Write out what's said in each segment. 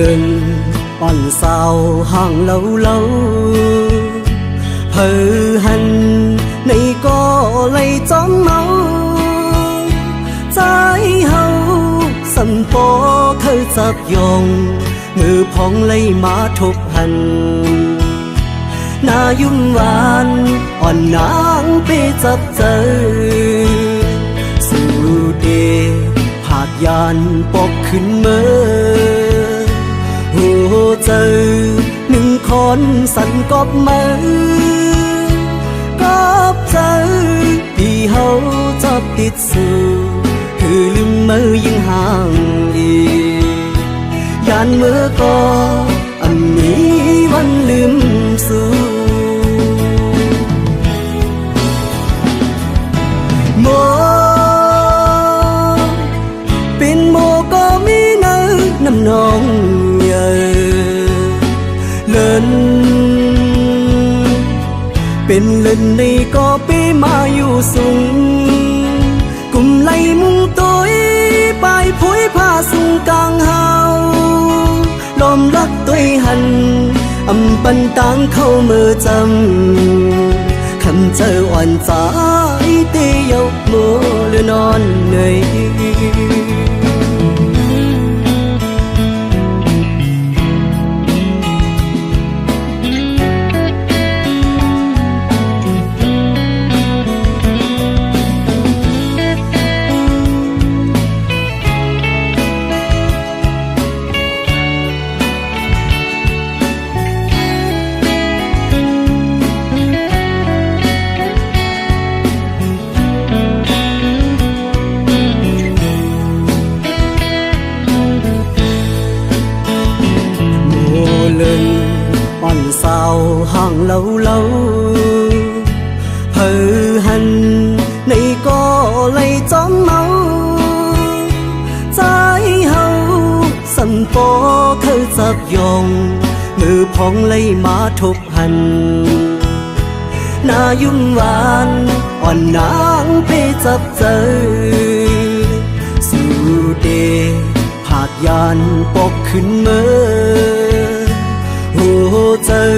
lên on sao hàng lâu lâu hờ hành này có lấy chóng máu trái hậu sân phố thơ chập dòng ngư phong lấy má thục hành na yum van on nang pe chập chơสู่เดผาดยานปอกขึ้นเมื่อหัวเจอหนึ่งคนสั่นกอบมือกอบเจอที่เขาจับติดสู่คือลืมมือยิ่งห่างอียานเมื่อก็อันนี้วันลืมสู่โมเป็นโมก็มีเนื้อน้ำนองเยอะเลินเป็นเลินในก็ปีมาอยู่สูงกุมไหลมุงตัวไปผุยผ้าสูงกลางเฮาลมรักตัวหันอำปันตังเข้ามือจำคำเจออ่อนใจเตียวโมเลือนอนเหนื่อยon sao hàng lâu lâu hờ hành này có lấy chóng máu trái hậu sân phố thơ chập dòng ngư phong lấy má thục hành na yum van on nang pe chập chơสู่เดผาดยานปอกขึ้นเมื่อหัวเจอ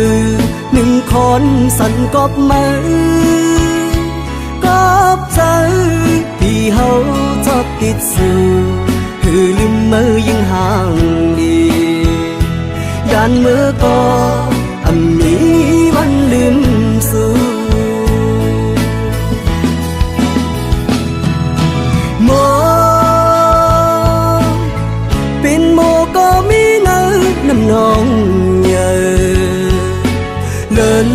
หนึ่งคนสั่นกอบมือกอบเจอที่เขาจับติดสู่คือลืมมือยิ่งห่างดียานมือก็อันนี้วันลืมสู่โมเป็นโมก็มีเนื้อน้ำนองเลิน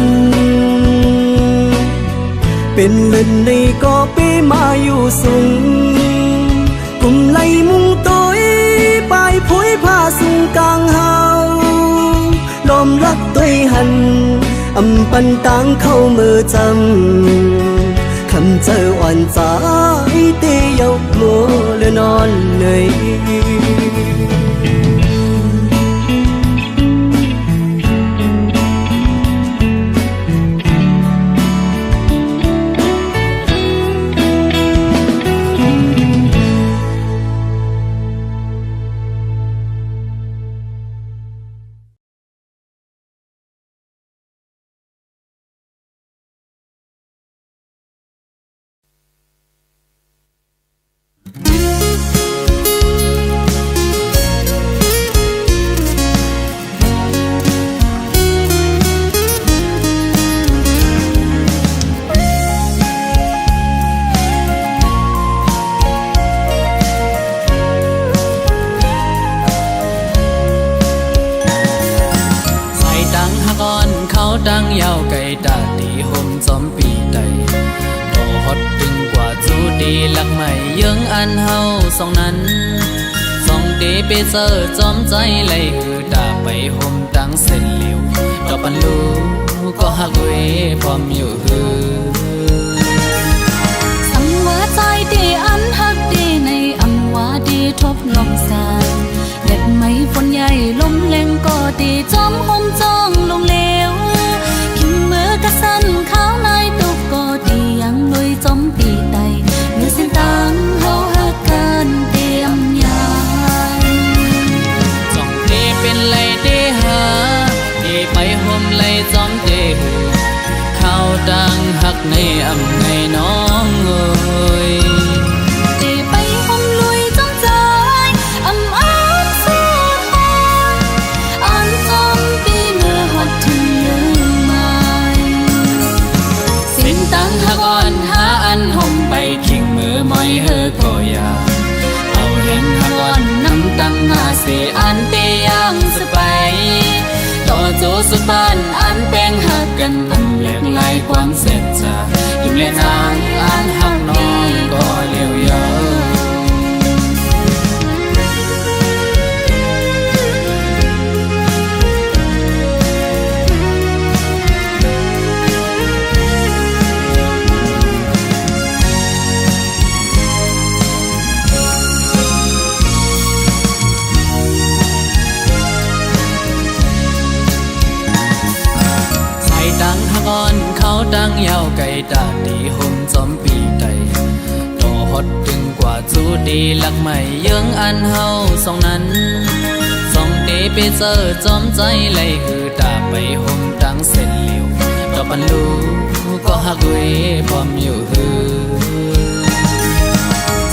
เป็นเลินในก็ปีมาอยู่สูงกุมไหลมุงตัวไปผุยผ้าสูงกลางเฮาลมรักตัวหันอำปันตังเข้ามือจำคำเจออ่อนใจเตียวโมเลือนอนเหนื่อยดังยาวไกลตาตีห่มจอมปีใดบ่ฮอดดึงกว่าจูดีลักไม่ยังอันเฮาสองนั้นสองเดไปเจอจอมใจไหลหือตาไปห่มตั้งเส้นเหลียวดอกปันลูก็หักเวพร้อมอยู่หือสังว่าใจดีอันหักดีในอังว่าดีทบลมสานเล็ดไม่ฝนใหญ่ลมแรงก็ดีจอมห่มจ้องลงเลวกระสันข้าวในตุกก็ดียังลุยจอมปีไตเมื่อเส้นตังเขาหักกันเตรียมยาน จ้องเทเป็นแล ไรเดหาที่ไปห่มไหลจอมเตหือเข้าดังหักในอำไงน้องเอ้ยที่ไปห่มลุยจอมใจอำอ้างสู้ทนอ่านจอมปีเมื่อหดถึงยืนไม้สิ้นตั้งหักอ่อนหาอันห่มไปขิงมือมอยเฮอก็อยาเอาเห็นหักอ่อนน้ำตั้งหาเสียอันเตยังสไปต่อจูสุดบ้านอันแป้งหักกันอันเล็กลายความเสร็จจะยิ้มเล่นนางอันหักน้องก็เลี้ยวยาวดังหักอ่อนเขาดังยาวไก่ตาดีห่มจอมปีไตต่อฮอดถึงกว่าจูดีหลักใหม่เยื้องอันเฮาสองนั้นสองเดไปเจอจอมใจไหลคือตาไปห่มดังเส้นเหลียวต่อปันลูก็หักเวพร้อมอยู่ฮือ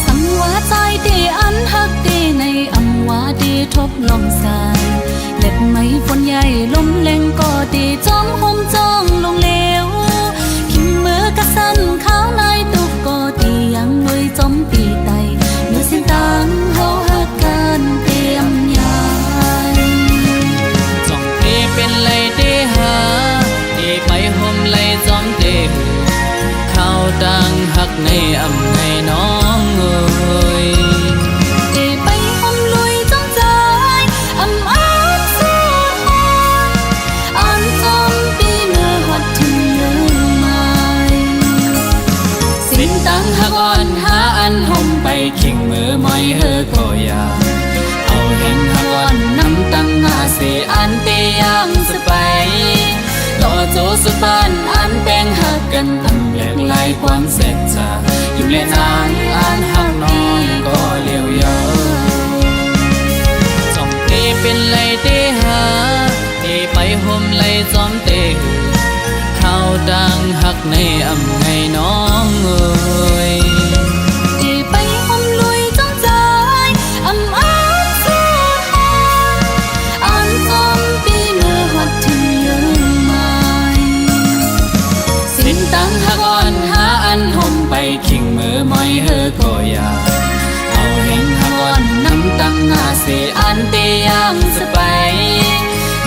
สังวาใจเดอันหักเดในอำวาเดทบลมสายเล็บไม้ฝนใหญ่ลมแรงก็ดีจอมห่มจ้องลงเลวขิมมือกระสันข้าวนายตุกก็ดียังลุยจอมปีไตเมื่อสิ้นตังเฮาหักกันเตรียมยายจ้องเตเป็นไรเดหาเดไปห่มไหลจอมเตหือเข้าดังหักในอำไงน้องเอ้ยหักอ่อนหาอันห่มไปขิงมือมอยเฮอก็อยาเอาเห็นหักอ่อนน้ำตั้งหาเสียอันเตยังสไปต่อโจสุดบ้านอันแป้งหักกันอันแหลกลายความเสร็จจะยิ้มเล่นนางอันหักน้องก็เลี้ยวยาวจ้องเตเป็นไรเตหาเตไปห่มไหลจอมเตหือเข้าดังหักในอำไงน้องเอ้ยที่ไปห่มลุยจอมใจอำอ้างสู้ทนอ่านจอมปีเมื่อหดถึงยืนไม้สิ้นตั้งหักอ่อนหาอันห่มไปขิงมือมอยเฮอก็อยาเอาเห็นหักอ่อนน้ำตั้งหาเสียอันเตยังสไป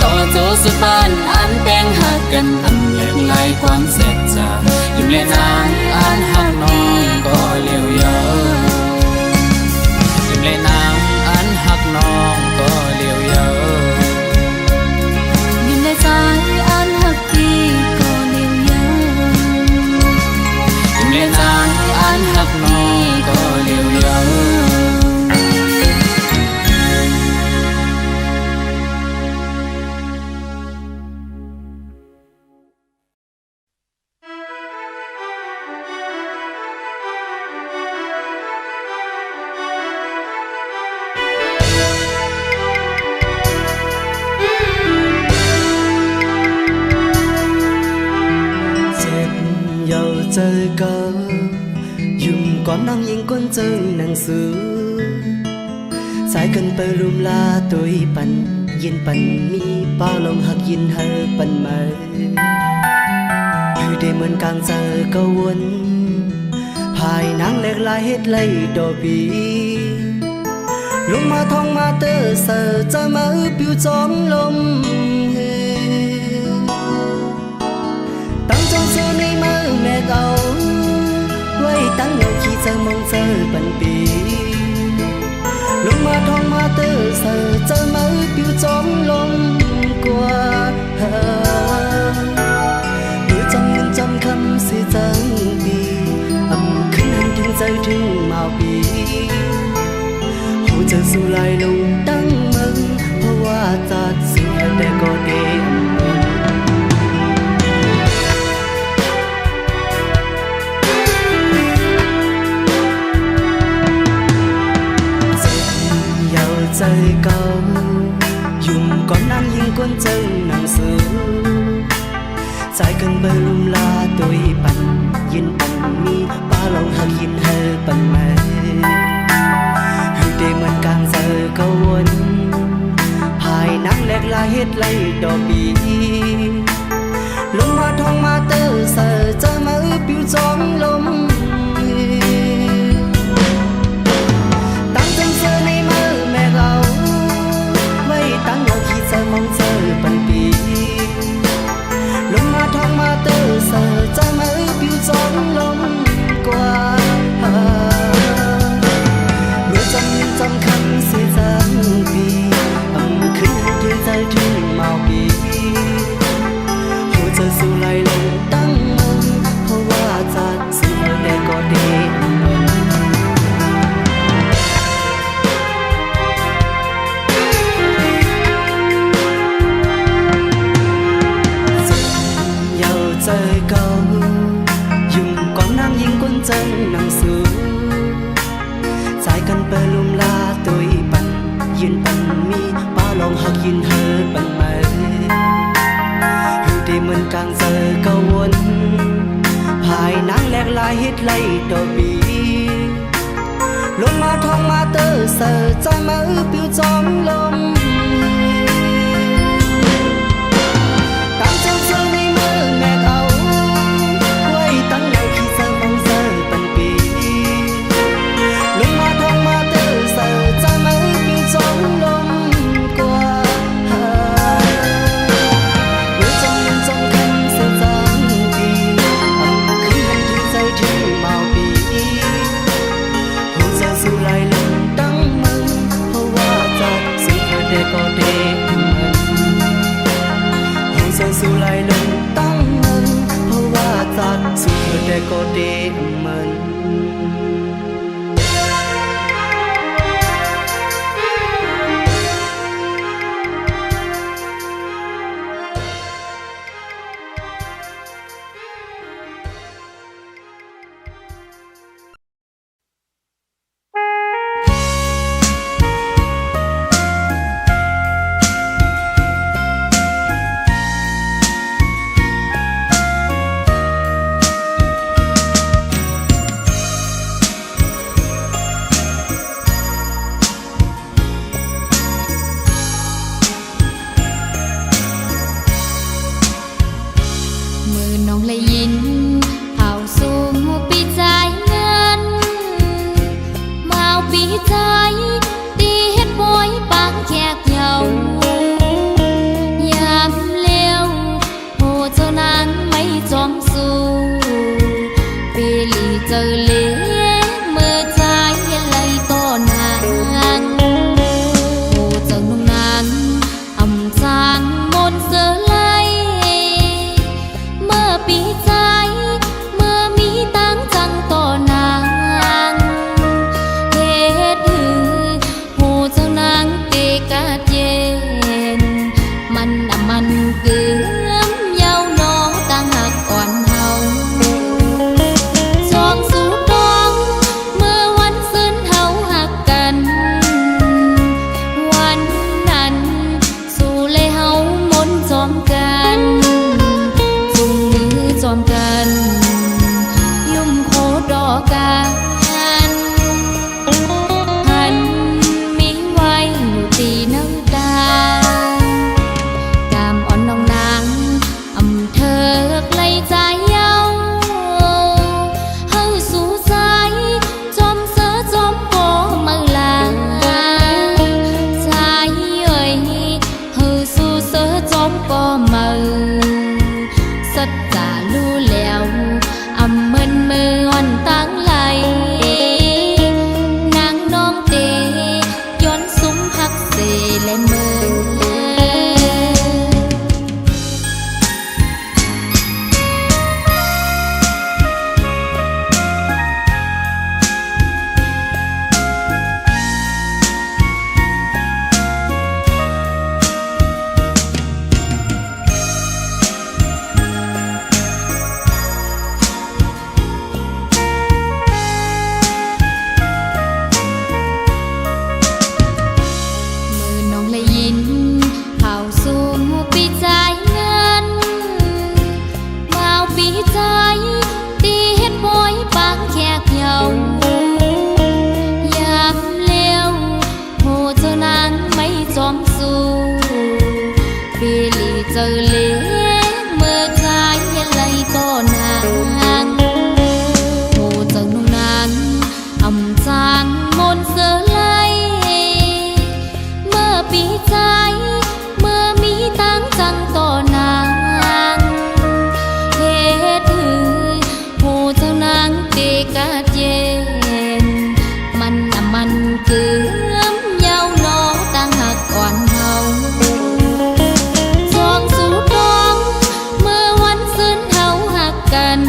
ต่อโจสุดบ้านอันแป้งหักกันอันเล็กลายความเสร็จจะยิ้มเล่นนางอันหักน้องก็เลี้ยวยาวยิ้มเล่นนางอันหักน้องก็เลี้ยวยาวยิ้มในใจอันหักพี่ก็เลี้ยวยาวยิ้มเล่นนางอันหักน้องก็เลี้ยวยาวเจอก็ยุ่มก่อนน้องยิงก้นเจอหนังสือสายกันไปรุมลาตัวปันยินปันมีเป้าลมหักยินเฮอปันมาคือได้เหมือนกลางเจอก็วนภายนางเล็กลายเฮ็ดไล่ดอบีลงมาท้องมาเตอเสอจะมาปิวจอมลมตั้งจงเจอในมือแม่เก่าไว้ตั้งเงาขี้เจอมองเจอปันปีลงมาท้องมาเตอเสอจะมาปิวจอมลมกว่าเมื่อจำเงินจำคำสิจังปีขึ้นหันถึงใจถึงมาปีหัวใจสู้ลายลงตั้งมึงเพราะว่าจัดสิแต่ก็เดิมใจเก่ายุ่งก่อนน้ nàng nhìn quân chân nàng xưa trái cần bờ lùm la tôi bắn yên bắn mi ba lòng hạc yên hơ bắn mê hư đê mình càng giờ câu quân hai nàng lẹt la hết lây đỏ bì lông hoa thong ma tơ sờ cho mơ piu gióng lông tăng chân sơ này mơ mẹ gấu mây tăng ngọc khi sơ mong sơ bần bì lông hoa thong ma tơ sờ cho mơ piu gióng lông qua mưa trong khăn sẽ dáng bìขึ้นถึงใจถึงเมาปีหัวใจสู้ไล่ลงตั้งมันเพราะว่าจากสิ่งใดก็ดีyêu trời cầu dùng con nam nhìn quân chân nặng xưa trái cần bờ lùm la tôi bắn yên bắn mi ba lòng hạc yên hơ bắn mê hư đi mình càng giờ câu quân hai nắng lẹt lại hết lây đỏ bì lông ma thong ma tơ sờ trái mơ piu gióng lông tăng trong sương đi mơ mẹ gấu quay tăng nhau khi sơ mong sơ bắn bì lông ma thong ma tơ sờ trái mơ piu gióng lôngสู้ไล่ลงตั้งมันเพราะว่าจัดสู้แต่ก็ดีมัน lì giờ lễ mơ trái lay to nàng hồ giờ nung nàng ẩm giang môn giờ lay mơ bí trái mơ mi tăng trăng to nàng hết hư hồ giờ nàng tê cá chénมันน่ะมันคือเย้าน้อตั้งหักอ่อนเฮาจองสู่ดองเมื่อวันซึ้นเฮาหักกัน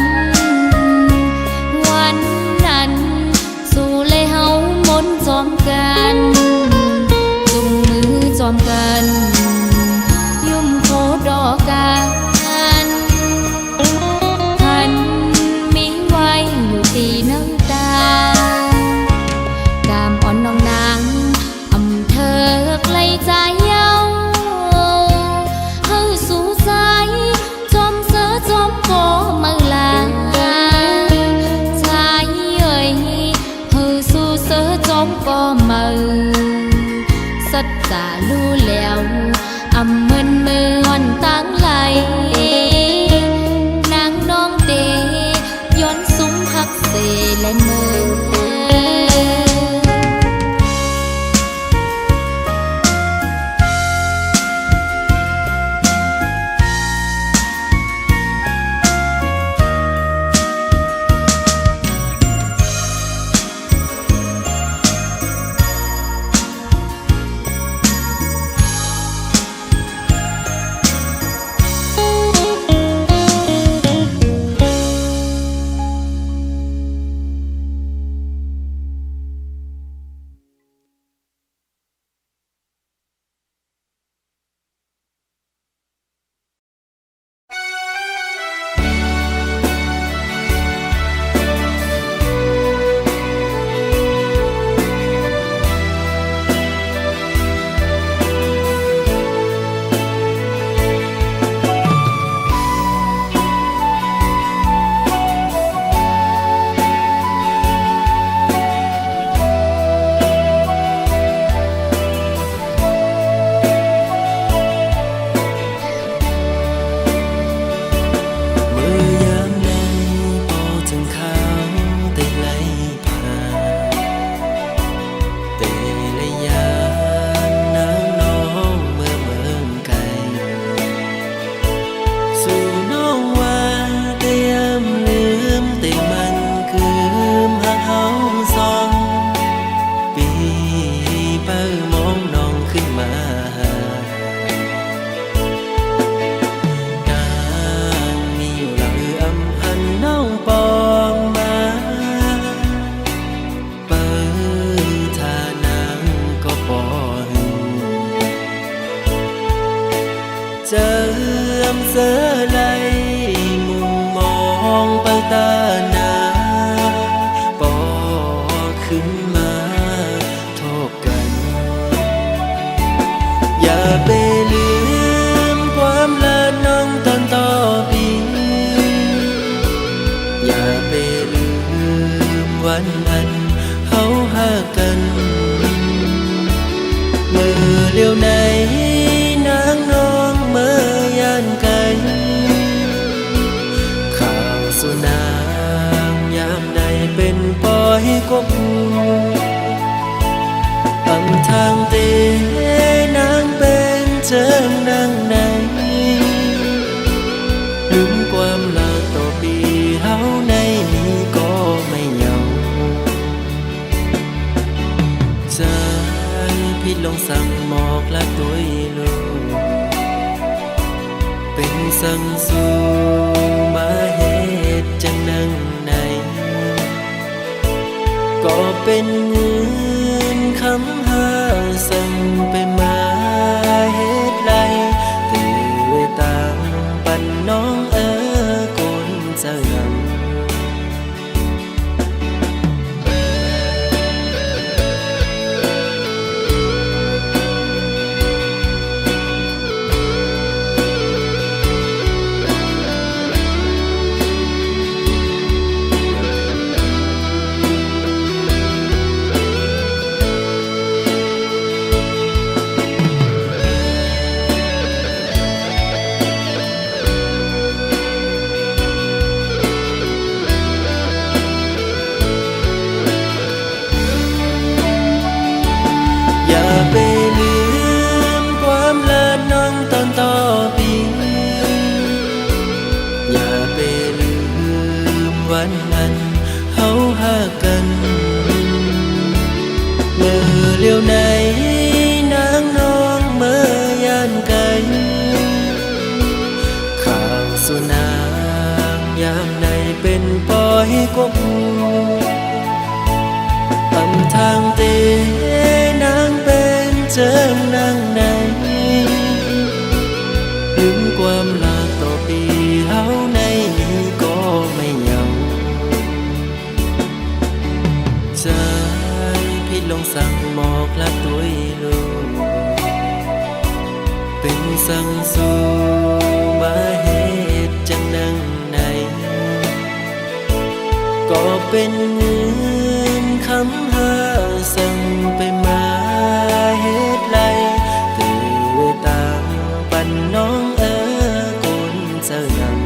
วันนั้นสู่เลยเฮามนจอมกันจุงมือจอมกันยุ่มโคดอกกันท่านมีไว้อยู่ตีน้ำตากามอ่อนน้องนางอำเธอไกลใจเย้าเฮาสู่สายจอมเสือจอมโกมือลาชายเอ่ยเฮาสู่เสือจอมโกมือสัจจะรู้แล้วอำเมินมืออ่อนตั้งไหลนางน้องเตย้อนซุ้มหักเสและมือเจิมเสไลมุมมองเปิดตาหนาปอขึ้นมาโทษกัน อย่าไปลืมความลาน้องตอนต่อปีอย่าไปลืมวันอันเฮาหากันเมื่อเลี้ยวไหนนางน้องเมื่อยานไกลข่าวสุนางยามใดเป็นปล่อยกบอำทางเตนางเป็นเชิงนางไหนลืมความลาต่อปีเฮาในนี้ก็ไม่เหงาใจพิดลงสั่งหมอกละตัวลูกเป็นสั่งสู่มาเหตุจังนั่งไหนก็เป็นเงินคำหาสั่งไปมาเหตุไรตื่นตามปันน้องโกนจะงำ กบปันทางเตนางเป็นเจิงนางไหนลืมความลาต่อปีเฮาในก็ไม่เหงาใจพี่ลงสั่งหมอกละตัวลูกเป็นสั่งสู่มาเหตุจังนังไหนก็เป็นเงินคำหาสั่งไปมาเหตุไรตื่นตามปันน้องคนเจ้ายัง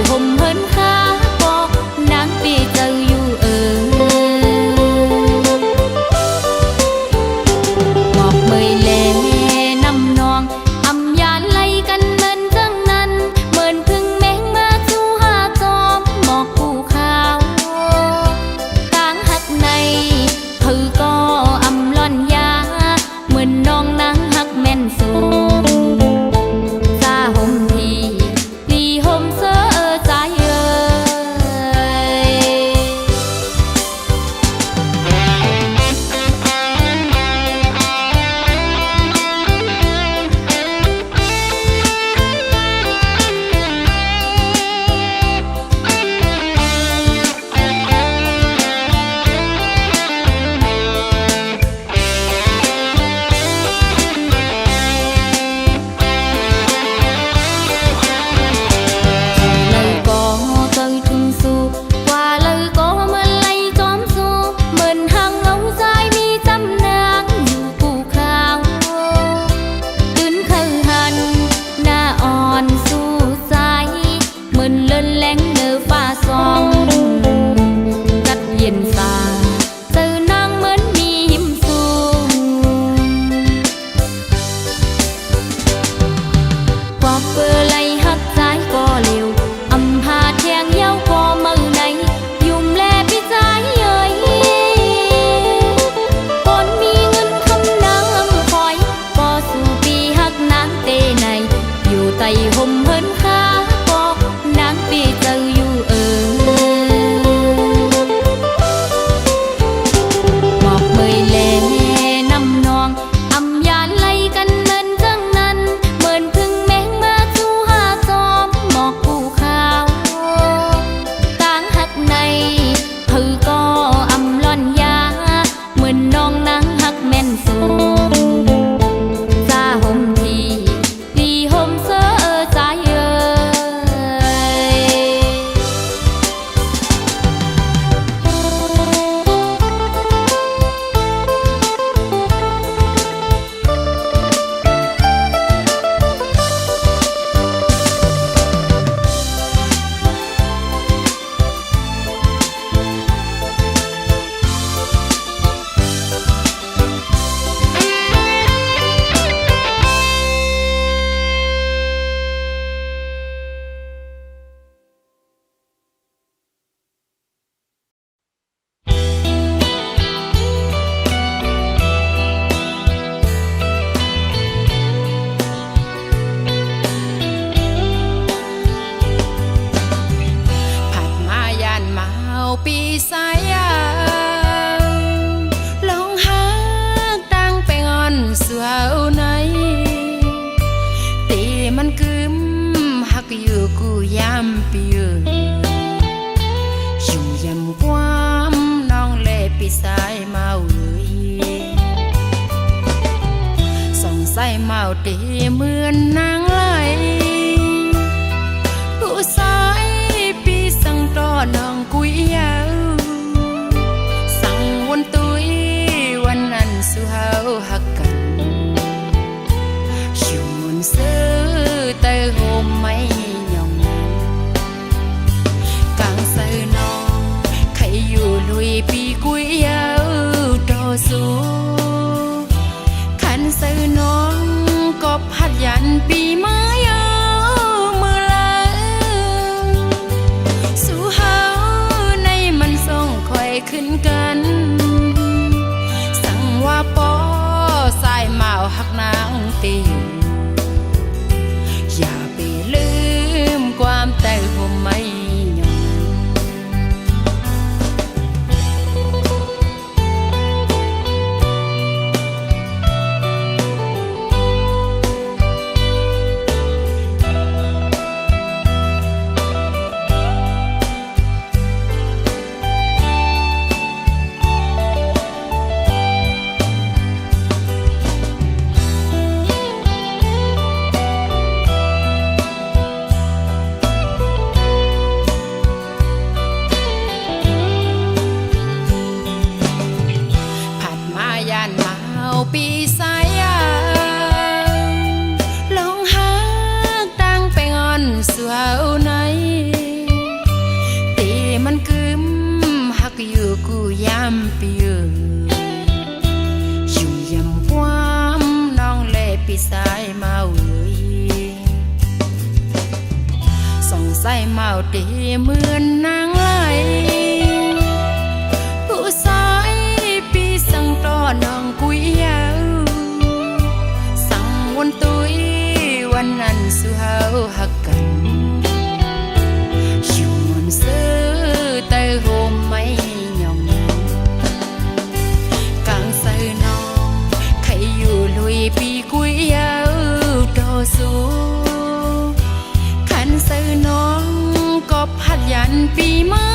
ห่มเฮินขาปอกนางปีเจ้าอยู่หมอกเมยแลน้ำนองอำยานไล่กันเหมือนจังนั้นเหมือนพึ่งแมงมาจูหาจอมหมอกภูเขาต่างหักในผือก็อำล่อนยาเหมือนน้องนางหักแม่นสูงซาห่มทีลีห่มเสื้อใจปีสายยางลองหาตั้งไปงอนสวาวไหนตีมันกึมหักอยู่กูยามปีอยู่ยำความน้องเล่ปีสายเมาสองใส่เมาตีเหมือนนางไหลผู้สายปีสั่งต่อน้องกุยยาวสั่งวันตุยวันนั้นสู่เฮาหักกันอยู่มนซื้อเตยโฮมไม่ยองนั้นกลางใส่น้องใครอยู่ลุยปีกุยยาวต่อสู้ขันใส่น้องก็พัดยันปีไม้ขึ้นกันสั่งว่าปอสายเมาหักนางตีอย่าไปลืมความแต่ผมไม่ยอม สุเฮาไหนตีมันกึมหักอยู่กูยามปีชุ่มยำความน้องเล่ปีสายเมาส่องใส่เมาตีเหมือนนางไหลผู้สายปีสั่งต่อน้องกุยยาวสั่งวันตุยวันนั้นสุเฮาหักกันชวนซื้อเตยโฮมไม่ยองกลางใส่น้องใครอยู่ลุยปีกุยยาวต่อสู้ขันใส่น้องก็พัดยันปีไม้